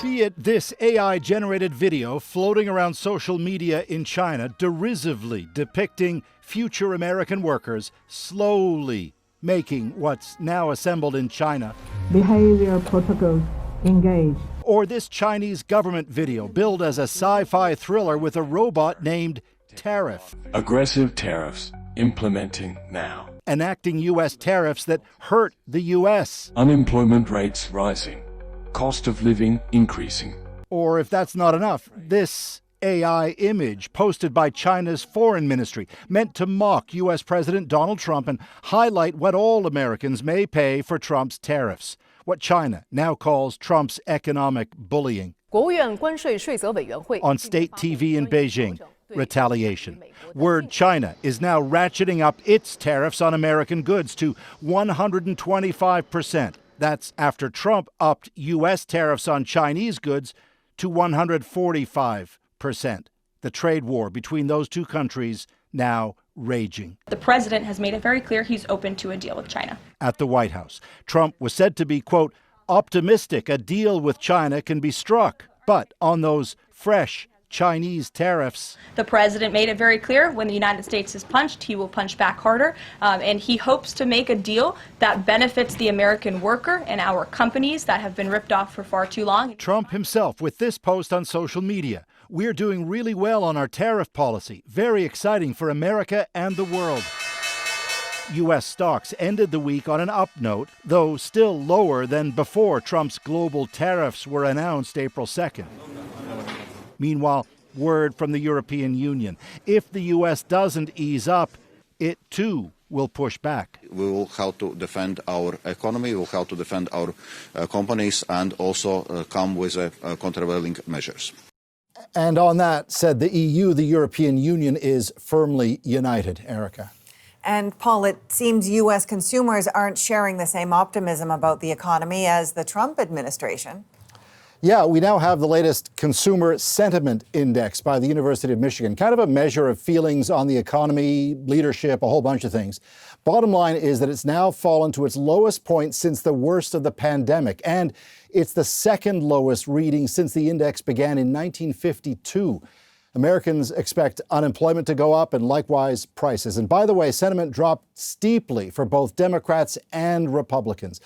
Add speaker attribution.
Speaker 1: Be it this AI-generated video floating around social media in China, derisively depicting future American workers slowly making what's now assembled in China.
Speaker 2: Behavior protocols engaged.
Speaker 1: Or this Chinese government video billed as a sci-fi thriller with a robot named Tariff.
Speaker 3: Aggressive tariffs implementing now.
Speaker 1: Enacting U.S. tariffs that hurt the U.S.
Speaker 3: Unemployment rates rising. Cost of living increasing.
Speaker 1: Or if that's not enough, this AI image posted by China's foreign ministry meant to mock U.S. President Donald Trump and highlight what all Americans may pay for Trump's tariffs, what China now calls Trump's economic bullying. On state TV in Beijing, retaliation. Word China is now ratcheting up its tariffs on American goods to 125%. That's after Trump upped U.S. tariffs on Chinese goods to 145%. The trade war between those two countries now raging.
Speaker 4: The president has made it very clear he's open to a deal with China.
Speaker 1: At the White House, Trump was said to be, quote, optimistic a deal with China can be struck. But on those fresh Chinese tariffs,
Speaker 4: the president made it very clear when the United States is punched, he will punch back harder. And he hopes to make a deal that benefits the American worker and our companies that have been ripped off for far too long.
Speaker 1: Trump himself with this post on social media. We're doing really well on our tariff policy. Very exciting for America and the world. U.S. stocks ended the week on an up note, though still lower than before Trump's global tariffs were announced April 2nd. Meanwhile, word from the European Union. If the U.S. doesn't ease up, it too will push back.
Speaker 5: We will have to defend our economy, we will have to defend our companies, and also come with countervailing measures.
Speaker 1: And on that, said the EU, the European Union is firmly united. Erica.
Speaker 6: And Paul, it seems U.S. consumers aren't sharing the same optimism about the economy as the Trump administration.
Speaker 1: Yeah, we now have the latest Consumer Sentiment Index by the University of Michigan, kind of a measure of feelings on the economy, leadership, a whole bunch of things. Bottom line is that it's now fallen to its lowest point since the worst of the pandemic, and it's the second lowest reading since the index began in 1952. Americans expect unemployment to go up and likewise prices. And by the way, sentiment dropped steeply for both Democrats and Republicans.